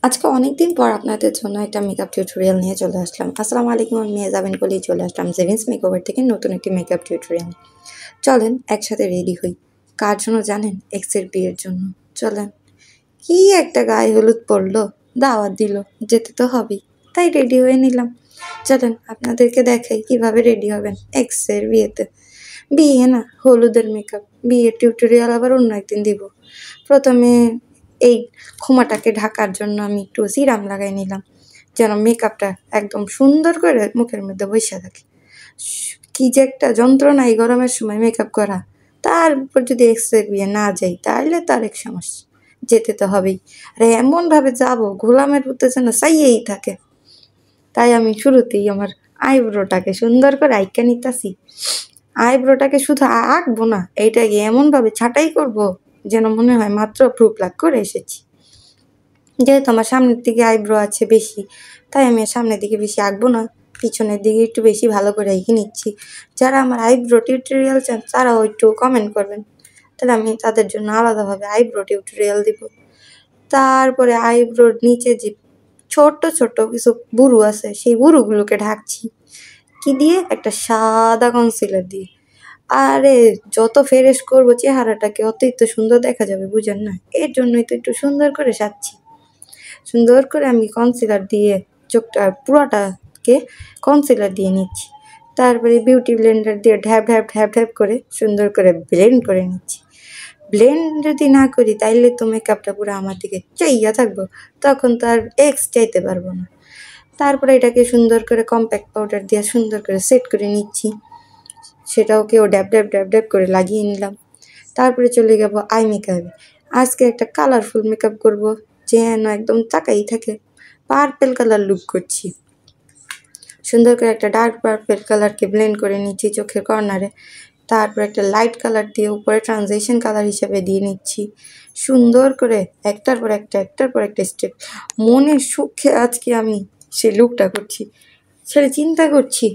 আজকে অনেকদিন পর আপনাদের জন্য একটা মেকআপ টিউটোরিয়াল নিয়ে চলে আসলাম। আসসালামু আলাইকুম, আমি মেজাবিন বলেই চলে আসলাম জেভিন্স মেকওভার থেকে নতুন একটি মেকআপ টিউটোরিয়াল। চলেন একসাথে রেডি হই। কার জন্য জানেন? এক্সের বিয়ের জন্য। চলেন। কি একটা গায়ে হলুদ পড়লো, দাওয়াত দিল, যেতে তো হবেই, তাই রেডি হয়ে নিলাম। চলেন আপনাদেরকে দেখাই কিভাবে রেডি হবেন এক্সের বিয়েতে। বিয়ে না, হলুদের মেকআপ। বিয়ের টিউটোরিয়াল আবার অন্য একদিন দিব। প্রথমে এই খোমাটাকে ঢাকার জন্য আমি একটু সিরাম লাগাই নিলাম, যেন মেকআপটা একদম সুন্দর করে মুখের মধ্যে বসে থাকে। কি যে একটা যন্ত্রণা এই গরমের সময় মেকআপ করা, তার উপর যদি এক্সের বিয়ে না যাই তাহলে তার এক সমস্যা, যেতে তো হবেই। আরে এমনভাবে যাবো গোলামের প্রতি যেন চাইয়েই থাকে। তাই আমি শুরুতেই আমার আইব্রোটাকে সুন্দর করে আঁইকা নিতেছি। আইব্রোটাকে শুধু আঁকবো না, এইটাকে এমনভাবে ছাঁটাই করব যেন মনে হয় মাত্র প্রুফ লাগ করে এসেছি। যেহেতু আমার সামনের দিকে আইব্রো আছে বেশি, তাই আমি সামনের দিকে বেশি আঁকবো না, পিছনের দিকে একটু বেশি ভালো করে এঁকে নিচ্ছি। যারা আমার আইব্রো টিউটোরিয়াল চান তারাও একটু কমেন্ট করবেন, তাহলে আমি তাদের জন্য আলাদাভাবে আইব্রো টিউটোরিয়াল দিব। তারপরে আইব্রোর নিচে যে ছোট্ট ছোট্ট কিছু বুরু আছে, সেই বুরুগুলোকে ঢাকছি কি দিয়ে? একটা সাদা কনসিলার দিয়ে। আরে যত ফ্রেশ করবো চেহারাটাকে অতই তো সুন্দর দেখা যাবে, বুঝেন না? এর জন্যই তো একটু সুন্দর করে সাজছি। সুন্দর করে আমি কনসিলার দিয়ে চোখটা পুরোটাকে কনসিলার দিয়ে নিচ্ছি। তারপরে বিউটি ব্লেন্ডার দিয়ে ঢ্যাপ ঢ্যাপ ঢ্যাপ ঢ্যাপ করে সুন্দর করে ব্লেন্ড করে নিচ্ছি। ব্লেন্ড যদি না করি তাইলে তো মেকআপটা পুরো আমার দিকে চাইয়া থাকবো, তখন তো আর এক্স চাইতে পারবো না। তারপরে এটাকে সুন্দর করে কম্প্যাক্ট পাউডার দিয়ে সুন্দর করে সেট করে নিচ্ছি। সেটাকেও ড্যাব ড্যাব ড্যাব ড্যাব করে লাগিয়ে নিলাম। তারপরে চলে যাবো আই মেকআপে। আজকে একটা কালারফুল মেকআপ করবো, যেন একদম তাকাই থাকে। পার্পেল কালার লুক করছি। সুন্দর করে একটা ডার্ক পার্পেল কালারকে ব্লেন্ড করে নিচ্ছি চোখের কর্নারে। তারপর একটা লাইট কালার দিয়ে উপরে ট্রানজিশন কালার হিসেবে দিয়ে নিচ্ছি। সুন্দর করে একটার পর একটা স্টেপ মনের সুখে আজকে আমি সেই লুকটা করছি। সেটা চিন্তা করছি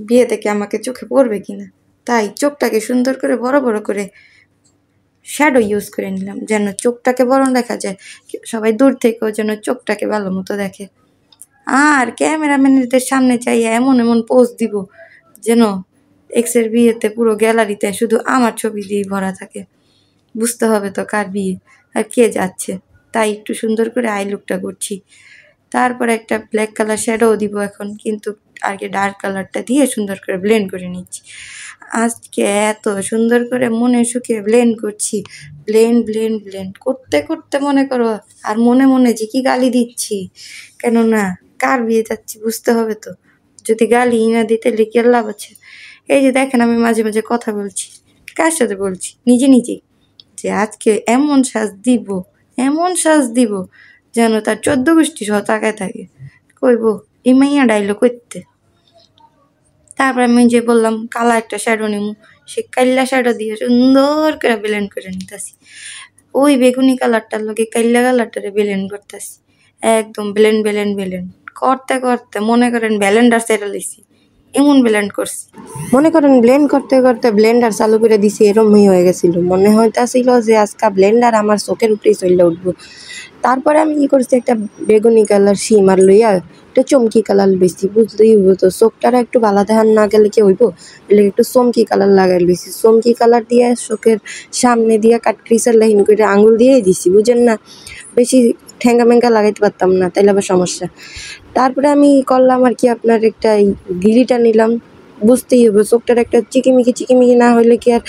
বিয়ে থেকে আমাকে চোখে পড়বে কিনা, তাই চোখটাকে সুন্দর করে বড় বড় করে শ্যাডো ইউজ করে নিলাম, যেন চোখটাকে বড় দেখা যায়, সবাই দূর থেকেও যেন চোখটাকে ভালো মতো দেখে। আর ক্যামেরাম্যানদের সামনে চাই এমন এমন পোজ দিব যেন এক্সের বিয়েতে পুরো গ্যালারিতে শুধু আমার ছবি দিয়ে ভরা থাকে। বুঝতে হবে তো কার বিয়ে আর কে যাচ্ছে, তাই একটু সুন্দর করে আই লুকটা করছি। তারপর একটা ব্ল্যাক কালার শ্যাডোও দিব এখন, কিন্তু আগে ডার্ক কালারটা দিয়ে সুন্দর করে ব্লেন্ড করে নিচ্ছি। আজকে এত সুন্দর করে মনে সুখে ব্লেন্ড করছি, ব্লেন্ড ব্লেন্ড ব্লেন্ড করতে করতে মনে করো আর মনে মনে যে কি গালি দিচ্ছি। কেননা কার বিয়ে যাচ্ছি বুঝতে হবে তো, যদি গালি না দিতে লিখে লাভ আছে। এই যে দেখেন আমি মাঝে মাঝে কথা বলছি, কার সাথে বলছি? নিজে নিজেই, যে আজকে এমন সাজ দিব যেন তার 14 গোষ্ঠী সহ তাকায় থাকে, কইব এই মাইয়া ডাইলো করতে। তারপর আমি যে বললাম কালা একটা শ্যাডো নিমু, সে কাল্লা শ্যাডো দিয়ে সুন্দর করে ব্লেন্ড করে নিতেছি। ওই বেগুনি কালারটার লগে কাল্লা কালারটারে ব্লেন্ড করতেছি, একদম ব্লেন্ড ব্লেন্ড ব্লেন্ড করতে করতে মনে করেন ব্লেন্ডার সেটা লইছি, এমন ব্লেন্ড করছি। মনে করেন ব্লেন্ড করতে করতে ব্লেন্ডার চালু করে দিছি, এরমই হয়ে গেছিল। মনে হইতাছিল যে আজকে ব্লেন্ডার আমার চোখের উপরেই চলে উঠবো। তারপরে আমি কি করছি, একটা বেগুনি কালার শিমার লইয়া একটা চমকি কালার লইছি। বুঝতেই হইব তো, চোখটারা একটু ভালো দেখান না গেলে কি হইব, এলে একটু চমকি কালার লাগাই লইছি। চমকি কালার দিয়ে চোখের সামনে দিয়ে কাটক্রিসের লাইন করে আঙুল দিয়ে দিছি, বুঝেন না? বেশি ঠেঙ্গা মেঙ্গা লাগাইতে পারতাম না, তাইলে আবার সমস্যা। তারপরে আমি করলাম আর কি, আপনার একটা গিলিটা নিলাম। বুঝতেই হবে চোখটার একটা চিকিমিকি না হইলে কি আর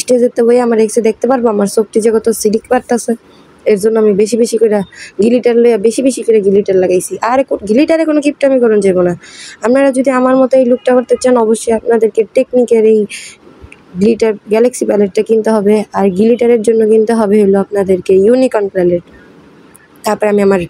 স্টেজেতে বই আমার এক্সে দেখতে পারবো আমার চোখটি যে কত সিলিক পারতেছে। এর জন্য আমি বেশি করে গিলিটার লইয়া বেশি করে গিলিটার লাগাইছি। আর গিলিটারে কোনো গিফট আমি করুন যাবো না। আপনারা যদি আমার মতো এই লুকটা করতে চান, অবশ্যই আপনাদেরকে টেকনিকের এই গ্লিটার গ্যালাক্সি প্যালেটটা কিনতে হবে। আর গিলিটারের জন্য কিনতে হবে হলো আপনাদেরকে ইউনিকর্ন প্যালেট। তারপরে আমি আমার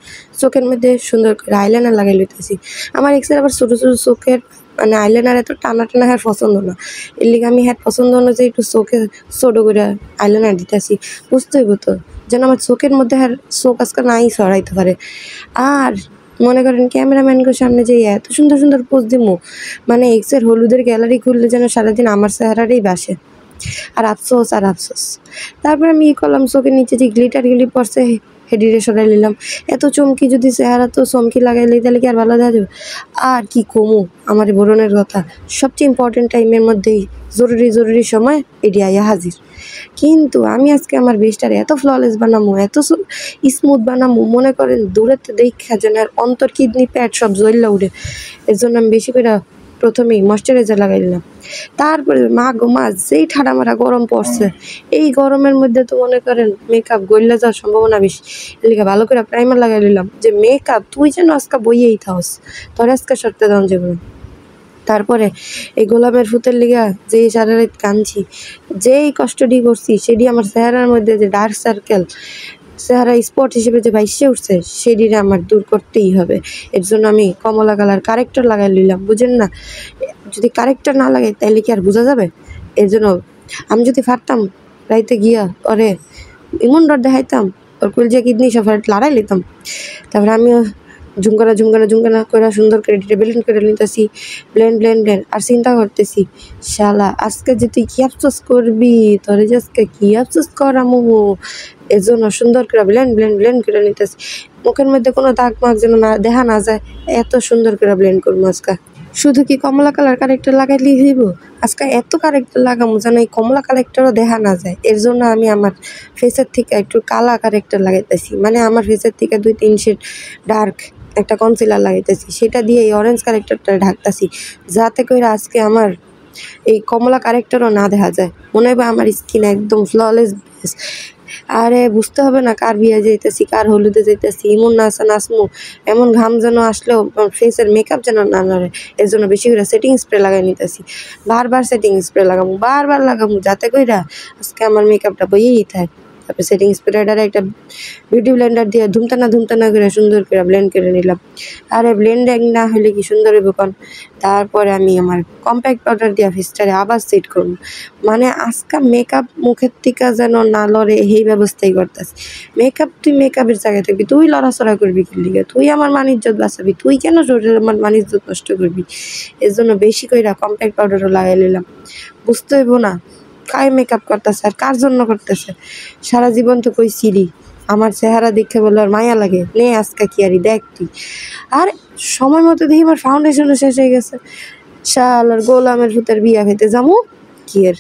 চোখের মধ্যে সুন্দর করে আইলাইনার লাগাই লইতেছি। আমার এক্সের আবার ছোটো চোখের মানে আইলাইনার এত টানা হ্যাঁ পছন্দ না, এর লিগে আমি হ্যাঁ পছন্দ অনুযায়ী একটু চোখে ছোটো করে আইলাইনার দিতেছি। বুঝতে হইব তো যেন আমার চোখের মধ্যে হ্যাঁ চোখ আজকে নাই ছড়াইতে পারে। আর মনে করেন ক্যামেরাম্যানগুলোর সামনে যে এত সুন্দর পোজ দিমু, মানে এক্সের হলুদের গ্যালারি খুললে যেন সারাদিন আমার চেহারাটাই বাসে। আর আফসোস। তারপর আমি করলাম চোখের নিচে যে গ্লিটারগুলি পড়ছে হেডিরে সরাই নিলাম। এত চমকি যদি চেহারা তো চমকি লাগাইলে তাহলে কি আর ভালো দেখা যাবে? আর কি কমু আমার বোরনের কথা, সবচেয়ে ইম্পর্টেন্ট টাইমের মধ্যেই জরুরি সময় এটি আইয়া হাজির। কিন্তু আমি আজকে আমার বেশটারে এত ফ্ললেস বানামো, এত স্মুথ বানামো, মনে করেন দূরেতে দেখা যেন আর অন্তর কিডনি প্যাড সব জ্বললা উঠে। এর জন্য আমি বেশি করে প্রথমেই ময়শ্চারাইজার লাগাই দিলাম। তারপরে মা গো মা, যেই ঠাডা মারা গরম পড়ছে, এই গরমের মধ্যে তো মনে করেন মেকআপ গইলা যাওয়ার সম্ভাবনা বেশি। এলিকে ভালো করে প্রাইমার লাগাই দিলাম যে মেকআপ তুই যেন আজকে বইয়েই থাকস, তোর আজকে সরতে দাম যাবে না। তারপরে এই গোলাপের ফুতের লিগা যেই সারা রাত কাঁদছি, যেই কষ্টটি করছি, সেটি আমার চেহারার মধ্যে যে ডার্ক সার্কেল, চেহারা স্পট হিসেবে যে ভাইসে উঠছে, সেটিরে আমার দূর করতেই হবে। এর জন্য আমি কমলা কালার কারেক্টর লাগাই নিলাম, বুঝেন না? যদি কারেক্টর না লাগাই তাইলে কি আর বোঝা যাবে? এর জন্য আমি যদি পারতাম রাইতে গিয়া ওরে ইমন ডর দেখাইতাম, ওর কলজা কিডনি সব লড়াই লিতাম। তারপরে আমিও ঝুমকানা করে সুন্দর করে ব্লেন্ড করে নিতেছি, ব্লেন্ড আর চিন্তা করতেছি, শালা আজকে যে তুই কি আফসোস করবি, তোরে যে আজকে কি আফসোস করামু। এজন্য সুন্দর করে ব্লেন্ড করে নিতেছি, মুখের মধ্যে কোনো দাগ মাগ যেন না দেখা না যায়, এত সুন্দর করে ব্লেন্ড করবো আজকে। শুধু কি কমলা কালার কারেক্টর লাগাইলেই হইব? আজকে এত কারেক্টর লাগামো যেন এই কমলা কারেক্টরও দেখা না যায়। এর জন্য আমি আমার ফেসের থেকে একটু কালা কারেক্টর লাগাইতেছি, মানে আমার ফেসের থেকে 2-3 শেড ডার্ক একটা কনসিলার লাগাইতেছি, সেটা দিয়ে এই অরেঞ্জ কারেক্টরটা ঢাকতেছি, যাতে করে আজকে আমার এই কমলা কারেক্টরও না দেখা যায়, মনে হবে আমার স্কিন একদম ফ্ললেস। আরে বুঝতে হবে না কার বিয়ে যাইতেছি, কার হলুদে যাইতেছি, এমন নাচমু, এমন ঘাম যেন আসলেও ফেসের মেকআপ যেন না নড়ে। এর জন্য বেশি করে সেটিং স্প্রে লাগাই নিতেছি, বারবার সেটিং স্প্রে লাগামু যাতে কইরা আজকে আমার মেকআপটা বইয়েই থাকে। তারপরে সেটিং স্প্রেটারে একটা বিউটি ব্লেন্ডার দিয়ে ধুমতানা করে সুন্দর করে ব্লেন্ড করে নিলাম। আরে ব্লেন্ডিং না হলে কি সুন্দর হইব কন? তারপরে আমি আমার কম্প্যাক্ট পাউডার দিয়ে ফেসটারে আবার সেট করবো, মানে আজকে মেকআপ মুখের থেকে যেন না লড়ে এই ব্যবস্থাই করতেছি। তুই মেকআপের জায়গায় থাকবি, তুই লড়াচড়া করবি কি লিগে? তুই আমার মান ইজ্জত বাঁচাবি, তুই কেন আমার মান ইজ্জত নষ্ট করবি? এর জন্য বেশি কইরা কম্প্যাক্ট পাউডারও লাগাই নিলাম। বুঝতে হইব না কায় মেকআপ করতেছে আর কার জন্য করতেছে। সারা জীবন তো কইছিলি আমার চেহারা দেখে বললো আর মায়া লাগে, নে আজকে কি আরি দেখ তুই। আর সময় মতো দেখি আমার ফাউন্ডেশনও শেষ হয়ে গেছে, শালার গোলামের ভূতের বিয়া খেতে যাবো কি এর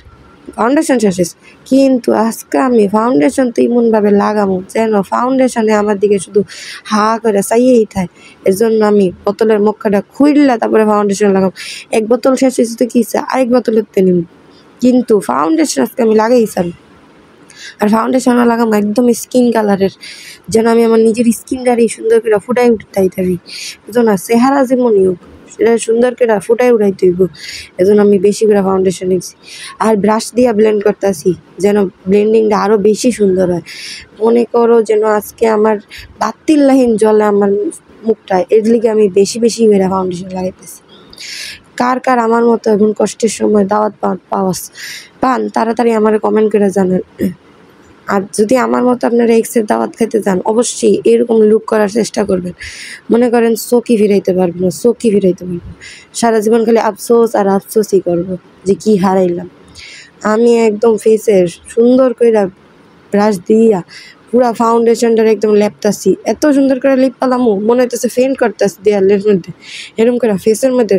ফাউন্ডেশন শেষ হয়েছে। কিন্তু আজকে আমি ফাউন্ডেশন তো এমনভাবে লাগামো যেন ফাউন্ডেশনে আমার দিকে শুধু হা করে চাইয়েই থাকে। এর জন্য আমি বোতলের মুখটা খুললা তারপরে ফাউন্ডেশন লাগাবো। এক বোতল শেষ হয়েছে তো কি আরেক বোতলের তে নিব, কিন্তু ফাউন্ডেশন আজকে আমি লাগাইছিলাম। আর ফাউন্ডেশনও লাগাবো একদম স্কিন কালারের, যেন আমি আমার নিজের স্কিনটারই সুন্দর করে ফুটাই উঠতে পারি। বুঝো না, চেহারা যেমনই হোক সেটা সুন্দর করে ফুটাই উঠাইতে হইব। এজন্য আমি বেশি করে ফাউন্ডেশন নিচ্ছি আর ব্রাশ দিয়ে ব্লেন্ড করতেছি যেন ব্লেন্ডিংটা আরও বেশি সুন্দর হয়। মনে করো যেন আজকে আমার বাতিল লাইন জ্বলে আমার মুখটা, এর লিগে আমি বেশি করে ফাউন্ডেশন লাগাইতেছি। কার আমার মতো এখন কষ্টের সময় দাওয়াত পান তাড়াতাড়ি আমার কমেন্ট করে জানান। আর যদি আমার মতো আপনারা এক্সের দাওয়াত খেতে চান, অবশ্যই এরকম লুক করার চেষ্টা করবেন। মনে করেন চোখই ফিরাইতে পারবো না, সারা জীবন খালি আফসোস আর আফসোসই করবো যে কি হারাইলাম। আমি একদম ফেসের সুন্দর করে ব্রাশ দিয়া পুরা ফাউন্ডেশনটার একদম লেপতাছি, এত সুন্দর করে লিপ পালামো মনে হইতেছে ফেন্ট করতেছি দেয়ালের মধ্যে। এরকম করে ফেসের মধ্যে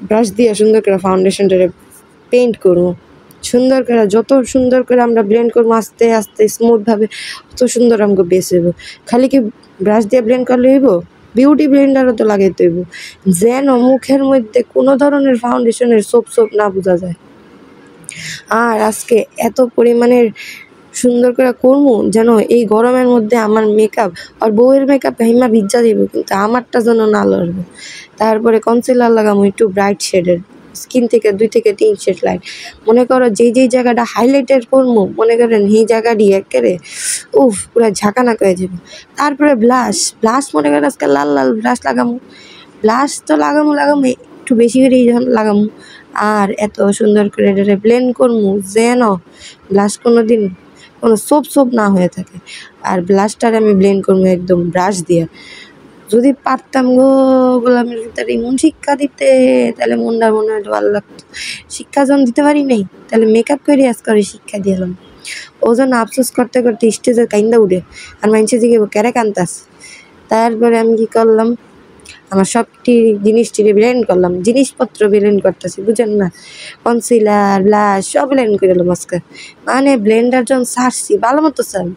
ব্রাশ দিয়ে সুন্দর করে ফাউন্ডেশনটারে পেইন্ট করবো। সুন্দর করে যত সুন্দর করে আমরা ব্লেন্ড করবো আস্তে স্মুথভাবে, অত সুন্দর আমাকে বেস হইব। খালি কি ব্রাশ দিয়ে ব্লেন্ড করলে হইব? বিউটি ব্লেন্ডারও তো লাগাইতে হইব, যেন মুখের মধ্যে কোনো ধরনের ফাউন্ডেশনের সোপ না বোঝা যায়। আর আজকে এত পরিমাণের সুন্দর করে করবো যেন এই গরমের মধ্যে আমার মেকআপ আর বউয়ের মেকআপ হিমা ভিজা দিব, কিন্তু আমারটা যেন না লড়বে। তারপরে কনসিলার লাগাবো একটু ব্রাইট শেডের, স্কিন থেকে 2-3 শেড লাইট। মনে করো যেই জায়গাটা হাইলাইটের করবো, মনে করেন এই জায়গাটি একেবারে পুরো ঝাঁকানা করে যাবে। তারপরে ব্লাশ মনে করেন আজকে লাল ব্লাশ লাগামো। ব্লাশ তো লাগামো একটু বেশি করে লাগামো। আর এত সুন্দর করে ব্লেন্ড করবো যেন ব্লাশ কোনো সোপ না হয়ে থাকে। আর ব্লাশটার আমি ব্লেন্ড করবো একদম ব্রাশ দিয়ে। যদি পারতাম গো গোলামের ভিতরে এমন শিক্ষা দিতে, তাহলে মনে হয় ভালো লাগতো। শিক্ষা যখন দিতে পারি নাই, তাহলে মেকআপ করে আজকে শিক্ষা দিলাম। ও যেন আফসোস করতে করতে স্টেজের কাইন্দা উঠে আর মানুষের দিকে কেরে কান্তাস। তারপরে আমি কি করলাম, আমার সবটি জিনিসটি ব্লেন্ড করলাম, জিনিসপত্র ব্লেন্ড করতেছি, বুঝেন না, কনসিলার ব্লাশ সব ব্লেন্ড করে এলাম আজকে। মানে ব্লেন্ডার যখন ছাড়ছি ভালো মতো চাল,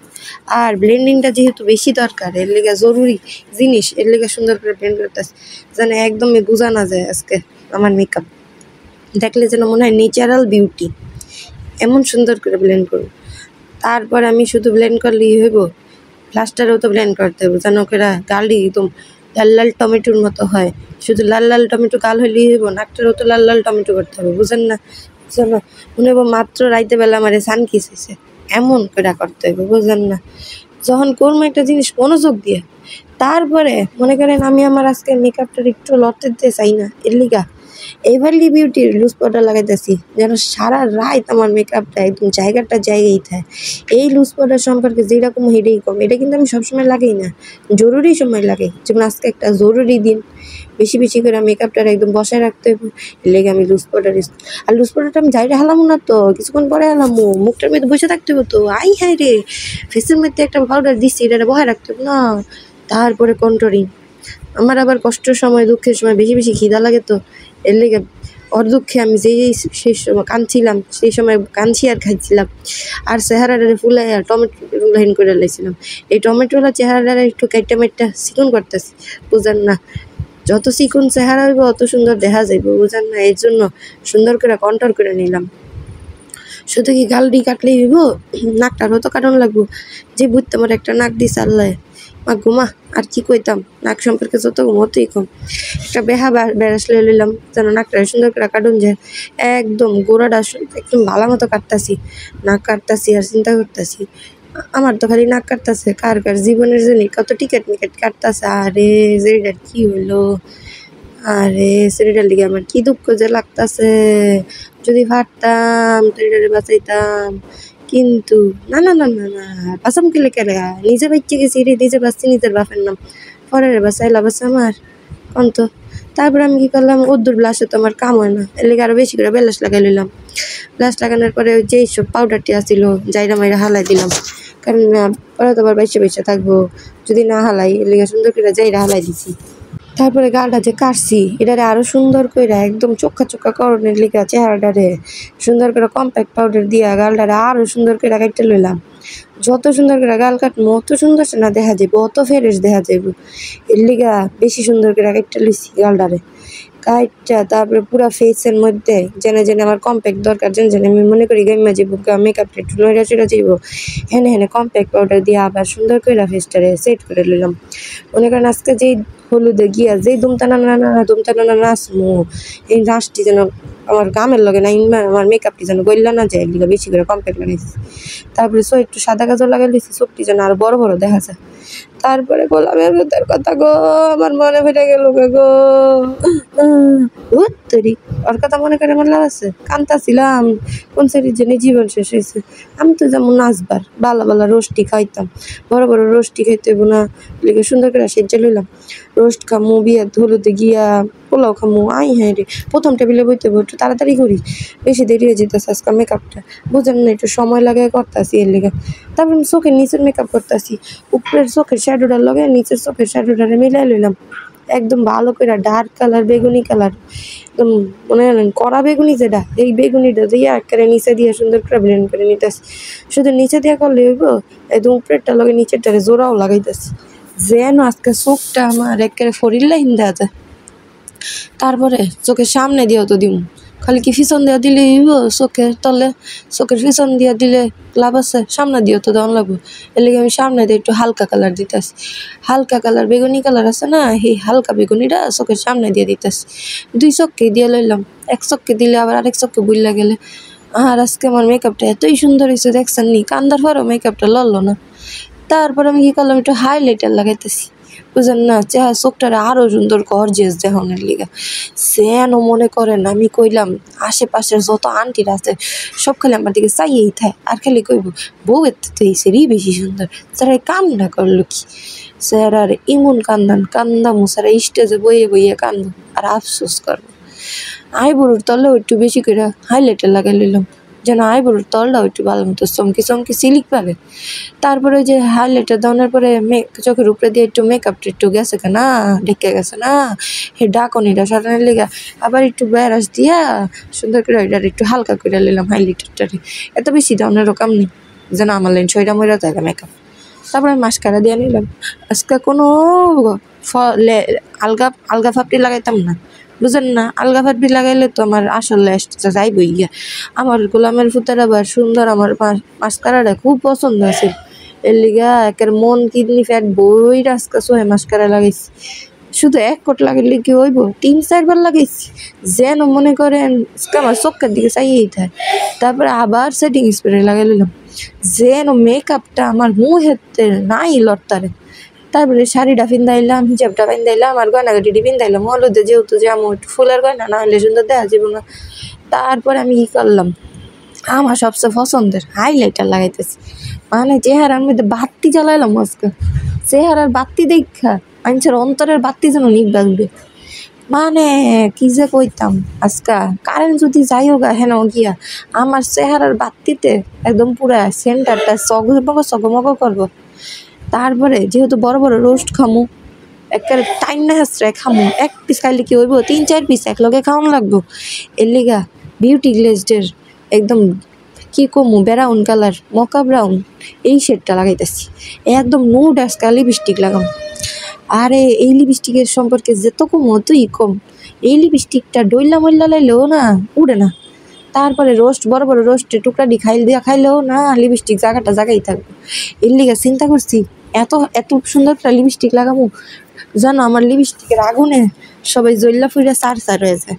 আর ব্লেন্ডিংটা যেহেতু বেশি দরকার, এর লেগে জরুরি জিনিস, এর লেগে সুন্দর করে ব্লেন্ড করতেছি যেন একদমই বোঝা না যায় আজকে আমার মেকআপ দেখলে যেন মনে হয় ন্যাচারাল বিউটি, এমন সুন্দর করে ব্লেন্ড করব। তারপর আমি শুধু ব্লেন্ড করলেই হইব, প্লাস্টারও তো ব্লেন্ড করতে হবে যেন ওরা গালটি একদম লাল লাল টমেটোর মতো হয়। শুধু লাল লাল টমেটো গাল হইলেই হইব, নাকটারও তো লাল লাল টমেটো করতে হবে, বুঝেন না? যেন মনে হইব মাত্র রাইতে বেলা আমার সান কিস হয়েছে, এমন করে করতে হবে, বুঝেন না? যখন করবো একটা জিনিস মনোযোগ দিয়ে, তারপরে মনে করেন আমি আমার আজকে মেকআপটা একটু লড়তে দিতে চাই না, এর লিগা এভারলি বিউটির লুজ পাউডার লাগাইতেছি যেন সারা রাত আমার মেকআপটা একদম জায়গায় থাকে। এই লুজ পাউডার সম্পর্কে যেরকম হেডেই কম, এটা কিন্তু আমি সবসময় লাগাই না, জরুরি সময় লাগাই, যেমন আজকে একটা জরুরি দিন, বেশি বেশি করে মেকআপটা একদম বসায় রাখতে হবে, এর লেগে আমি লুজ পাউডার ইউজ। আর লুজ পাউডারটা আমি যাইরে হালামো না তো, কিছুক্ষণ পরে হালামো, মুখটার মধ্যে বসে থাকতে হবে তো, আই হ্যাঁ রে ফেসের মধ্যে একটা পাউডার দিচ্ছি, এটা বহায় রাখতে হবে না। তারপরে কন্ট্রোলিং, আমার আবার কষ্টের সময় দুঃখের সময় বেশি বেশি খিদা লাগে তো, এর লেগে ওর দুঃখে আমি সেই সময় কাঁদছিলাম, সেই সময় কাঁদছি আর খাইছিলাম, আর চেহারাটা ফুলাই আর টমেটো লাইন করে লাইছিলাম। এই টমেটোলা চেহারাটা একটু কাইটা মাইটা চিকন করতেছি, বুঝেন না? যত চিকন চেহারা হইব অত সুন্দর দেখা যাইব, বুঝেন না? এর জন্য সুন্দর করে কন্ট্রোল করে নিলাম। শুধু কি গালডি কাটলেই হইব, নাকটারও তো কাটন লাগবো, যে বুঝতে আমার একটা নাক দিছে আল্লাহ, মা ঘুমা আর কি কইতাম, নাক সম্পর্কে যত ঘুমোতেই কম। একটা বেড়াস লয়ে লইলাম যেন নাকটা সুন্দর করে কাটুন যায়, একদম গোড়াটা একদম ভালো মতো কাটতাছি, নাক কাটতাছি আর চিন্তা করতেছি আমার তো খালি নাক কাটতাছে, কার কার জীবনের জন্য কত টিকেট মিকেট কাটতাছে। আরে যেটার কি হইলো, আরে শরীরের লিগে আমার কি দুঃখ যে লাগতাছে, যদি পারতাম তো এটারে বাঁচাইতাম, কিন্তু না না না না না, বাঁচাম কেলে কেলে, নিজে বাচ্চা গেছি রে, নিজে বাঁচছি নিজের বাপের নাম, পরের বাঁচাইলা বাচ্চা আমার কোন তো। তারপর আমি কি করলাম, ওদ্দুর ব্লাশে তো আমার কাম হয় না, এর লেগে আরো বেশি করে ব্লাশ লাগাই লইলাম। ব্লাশ লাগানোর পরে যেই সব পাউডারটি আসছিল জাইরা মাইরা হালাই দিলাম, কারণ পরে তো আবার বাইসে থাকবো যদি না হালাই, এর লেগে সুন্দর করে জাইরা হালাই দিছি। তারপরে গালটা যে কাটছি এটারে আরো সুন্দর করে একদম চোখা করণের লিগা চেহারাটারে সুন্দর করে কম্প্যাক্ট পাউডার দিয়া গালটারে আরো সুন্দর করে কাটতে লইলাম। যত সুন্দর করে গাল কাটবো অত সুন্দর না দেখা যাইব, অত ফ্রেশ দেখা যাইব, এর লিগা বেশি সুন্দর করে কাটতে লইছি গালটারে কাটটা। তারপরে পুরা ফেসের মধ্যে জেনে আমার কম্প্যাক্ট দরকার, জেনে আমি মনে করি গাইমা যাইব মেকআপটা একটু নইরা চড়া যাইব, হেনে কম্প্যাক্ট পাউডার দিয়ে আবার সুন্দর করে ফেসটারে সেট করে লইলাম। মনে করেন আজকে যেই হলুদে গিয়া যেই দুমতানা নাচমু, এই নাচটি যেন আমার গামের লগে না, আমার মেকআপটি যেন গইলা না যায়, এগুলো বেশি করে কম্প্যাক্ট লাগাইছি। তারপরে একটু সাদা কাজল লাগাই দিয়েছি, চোখটি যেন আরো বড় বড় দেখা যায়। তারপরে গোলামের ভেতর কথা গো আমার মনে ফেটে গেল গো, তৈরি ওর কথা মনে করে আমার লাভ আছে, কান্তাছিলাম কোন সেটির জন্য জীবন শেষ হয়েছে। আমি তো যেমন নাচবার বালা রোস্টি খাইতাম, বড় রোস্টি খাইতে হইব না, লেগে সুন্দর করে সেজে লইলাম, রোস্ট খামু, বিয়া হলুদে গিয়া পোলাও খামু, আই হ্যাঁ রে প্রথম টেবিলে বইতে একটু তাড়াতাড়ি করি, বেশি দেরি হয়ে যেতেছে আজকাল মেকআপটা, বুঝেন না, একটু সময় লাগে করতেছি এর লেগে। তারপর আমি চোখের নিচের মেকআপ করতেছি, উপরের চোখের শ্যাডোটার লগে নিচের চোখের শ্যাডোটারে মিলাই লইলাম একদম ভালো করে, ডার্ক কালার বেগুনি কালার, একদম মনে হলেন কড়া বেগুনি যেটা, এই বেগুনিটা দিয়ে একেবারে নিচে দিয়ে সুন্দর করে ব্লেন্ড করে নিতেছি। শুধু নিচে দিয়ে করলে হইব, একদম উপরেরটা লগে নিচেরটারে জোড়াও লাগাইতেছি যেন আজকে চোখটা আমার একেবারে ফরির লাইন দেওয়া যায়। তারপরে চোখের সামনে দিয়েও তো দিব, খালি কি পিছন দিয়া দিলে হইব, চোখের তলে চোখের পিছন দিয়া দিলে লাভ আছে, সামনে দিয়েও তো দেওয়া লাগবো, এর লেগে আমি সামনে দিয়ে একটু হালকা কালার দিতেছি, হালকা কালার বেগুনি কালার আছে না, এই হালকা বেগুনিটা চোখের সামনে দিয়ে দিতেছি। দুই চোখকে দিয়ে লইলাম, এক চোখকে দিলে আবার আরেক চোখকে বুঝলা গেলে। আর আজকে আমার মেকআপটা এতই সুন্দর হয়েছে দেখছেন নি, কান্দার পরেও মেকআপটা লড়লো না। তারপর আমি কি করলাম, একটু হাইলাইটার লাগাইতেছি, বুঝেন না, চোখটারে আরো সুন্দর গর্জিয়াস দেখানোর লিগা। যেন মনে করেন আমি কইলাম আশেপাশের যত আন্টিরা আছে সব খালি আমার দিকে চাইয়েই থাকে, আর খালি কইব বউ এর তো এই সেরই বেশি সুন্দর, স্যার কান্না করলো কি, স্যার আর ইমন কান্দামু, স্যার স্টেজে বইয়ে কান্দবো আর আফসোস করবো। আইবুড়োর তলেও একটু বেশি করে হাইলাইটার লাগাই লইলাম যেন আইব্রোর তলটাও একটু ভালো মতো চমকি সিলিক পাবে। তারপরে ওই যে হাইলাইটার দেওয়ার পরে চোখের উপরে দিয়ে একটু মেকআপটা একটু গেছে না ঢেকে গেছে না হে ডাকনিটা সারানোর লেগা আবার একটু ব্রাশ দিয়া সুন্দর করে ওইটার একটু হালকা করে নিলাম হাইলাইটারটারে। এত বেশি দেওয়ার কাম নেই যেন আমার লাইন ছয়টা ময়রা থাকে মেকআপ। তারপরে মাস্কারা দিয়ে নিলাম। আজকে কোনো আলগা ফাপড়ি লাগাইতাম না, বুঝেন না? আলগা ফাপড়ি লাগাইলে তো আমার আসল ল্যাশটা যাইবই গিয়া। আমার গোলামের ফুতার আবার সুন্দর, আমার মাস্কারাটা খুব পছন্দ আছে, এর লিগা একের মন কিডনি ফ্যাট বই আজকে সোহে মাস্কারা লাগাইছি। শুধু এক কোট লাগাইলে কি হইব, 3-4 বার লাগাইছি যেন মনে করেন আমার চোখের দিকে চাইয়েই থাকে। তারপরে আবার সেটিং স্প্রে লাগাই নিলাম যেন মেকআপটা আমার মুহেতে নাই লড়তারে। তারপরে শাড়িটা পিন্ধাইলাম, হিজাবটা পিন্ধাইলাম, আর গয়নাগাটিটি পিন্ধাইলাম হলুদে, যেহেতু যে আমার ফুলের গয়না না হলে সুন্দর দেখা যাবে না। তারপরে আমি কি করলাম, আমার সবচেয়ে পছন্দের হাইলাইটার লাগাইতেছি, মানে চেহারার মধ্যে বাতি জ্বালাইলাম আজকে। চেহারার বাতি দেখা মানুষের অন্তরের বাতি যেন নিভা উঠবে, মানে কি যে কইতাম। আজকা কারেন্ট যদি যাইও গা হেন গিয়া আমার চেহারার বাতিতে একদম পুরা সেন্টারটা চগমগ করবো। তারপরে যেহেতু বড় বড় রোস্ট খামু, একটা টাইম না হাসরে খামু, এক পিস খাইলে কি হইব, 3-4 পিস এক লগে খাওয়ান লাগবো। এর লিগা বিউটি গ্লেজডের একদম কি কমু ব্রাউন কালার, মকা ব্রাউন এই শেডটা লাগাইতেছি। একদম নুড আজকা লিপস্টিক লাগাম। আরে এই লিপস্টিকের সম্পর্কে যেত কম অতই কম। এই লিপস্টিকটা ডইলা মইলা লাইলেও না উড়ে না। তারপরে বড় বড় রোস্টের টুকরা খাইলেও না লিপস্টিক জায়গাই থাকবে। এর লিগা চিন্তা করছি এত সুন্দর একটা লিপস্টিক লাগাবো জানো, আমার লিপস্টিকের আগুনে সবাই জল্লা ফুইরা সার হয়ে যায়।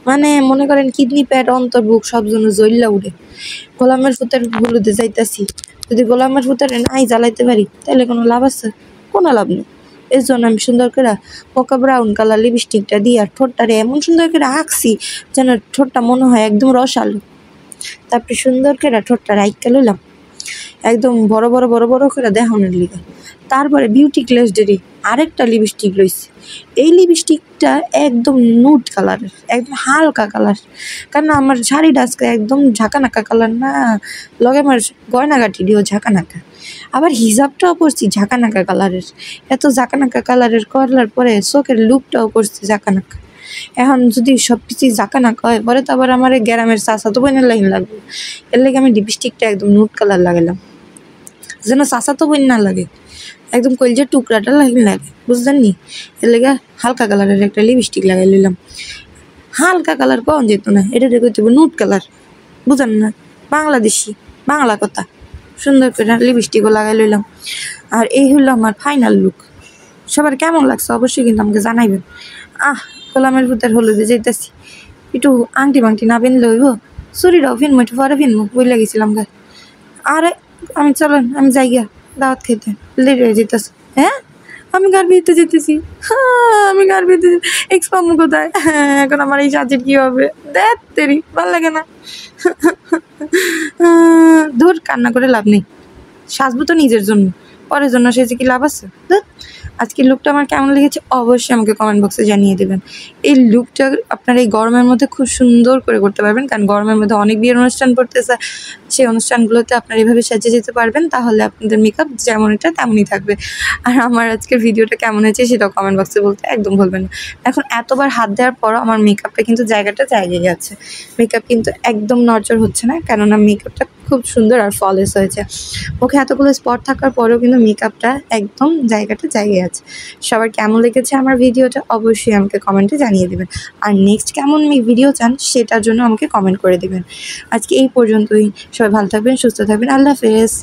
মানে মনে করেন কিডনি প্যাড অন্তর বুক সব জন্য জল্লা উড়ে। গোলামের ফুতের হলুদে যাইতাছি, যদি গোলামের ফুতারে নাই জ্বালাইতে পারি তাহলে কোনো লাভ আছে? কোনো লাভ নেই। এর জন্য আমি সুন্দর করে পোকা ব্রাউন কালার লিপস্টিকটা দিয়ে আর ঠোঁটটারে এমন সুন্দর করে আঁকছি যেন ঠোঁটটা মনে হয় একদম রসালো। তারপরে সুন্দর করে ঠোঁটটা রাইকা লইলাম একদম বড় বড় করে দেখানোর লিগা। তারপরে বিউটি গ্লেজডেরই আরেকটা লিপস্টিক লইছি। এই লিপস্টিকটা একদম নুড কালারের, একদম হালকা কালার, কারণ আমার শাড়িটা আজকে একদম ঝাঁকানাকা কালার না, লগে আমার গয়নাগাটি দিয়েও ঝাঁকানাকা, আবার হিজাবটাও পরছি ঝাঁকানাকা কালারের। এত ঝাঁকানাকা কালারের করলার পরে চোখের লুকটাও পরছি ঝাঁকানাকা। এখন যদি সব কিছুই ঝাঁকানাকা হয় পরে তো আবার আমার গ্রামের চাচাতো বোনের লাইন লাগবে। এর লাগে আমি লিপস্টিকটা একদম নুড কালার লাগালাম যেন চাচাতো বোন না লাগে, একদম কলজের টুকরাটা লাগে, বুঝলেন নি? এর লেগে হালকা কালারের একটা লিপস্টিক লাগাই নিলাম। হালকা কালার পাওয়া যেত না, এটা দেখতে নুড কালার, বুঝেন না? বাংলাদেশি বাংলা কথা। সুন্দর করে লিপস্টিকও লাগাই লইলাম। আর এই হলো আমার ফাইনাল লুক। সবার কেমন লাগছে অবশ্যই কিন্তু আমাকে জানাইবেন। গোলামের ভূতের হলুদে যেতেছি, একটু আংটি না পিনলে হইব, চুরিটাও ফিনবো, একটু পরে ফিনবো, বুঝলে গেছিলাম গা। আরে আমি চলেন আমি যাই গিয়া দাওয়াত খেতে, লেট হয়ে যেতেছে। হ্যাঁ আমি গার বিয়েতে যেতেছি, আমি গার বিয়েতে এক্সপামু কোথায়? এখন আমার এই সাজের কি হবে? দেখ তেরি ভাল লাগে না। ধুর, কান্না করে লাভ নেই, সাজবো তো নিজের জন্য, পরের জন্য সেজে কি লাভ আছে? আজকের লুকটা আমার কেমন লেগেছে অবশ্যই আমাকে কমেন্ট বক্সে জানিয়ে দেবেন। এই লুকটা আপনারা এই গরমের মধ্যে খুব সুন্দর করে করতে পারবেন, কারণ গরমের মধ্যে অনেক বিয়ের অনুষ্ঠান পড়তেছে, সেই অনুষ্ঠানগুলোতে আপনারা এইভাবে সাজিয়ে যেতে পারবেন, তাহলে আপনাদের মেকআপ যেমন এটা তেমনই থাকবে। আর আমার আজকের ভিডিওটা কেমন হয়েছে সেটাও কমেন্ট বক্সে বলতে একদম ভুলবেন না। এখন এতবার হাত দেওয়ার পরও আমার মেকআপটা কিন্তু জায়গায় আছে, মেকআপ কিন্তু একদম নড়চড় হচ্ছে না, কেননা মেকআপটা খুব সুন্দর আর ফলেস হয়েছে। মুখে এতগুলো স্পট থাকার পরেও কিন্তু মেকআপটা একদম জায়গায় আছে। সবার কেমন লেগেছে আমার ভিডিওটা অবশ্যই আমাকে কমেন্টে জানিয়ে দেবেন, আর নেক্সট কেমন ভিডিও চান সেটার জন্য আমাকে কমেন্ট করে দেবেন। আজকে এই পর্যন্তই, সবাই ভালো থাকবেন, সুস্থ থাকবেন, আল্লাহ হাফেজ।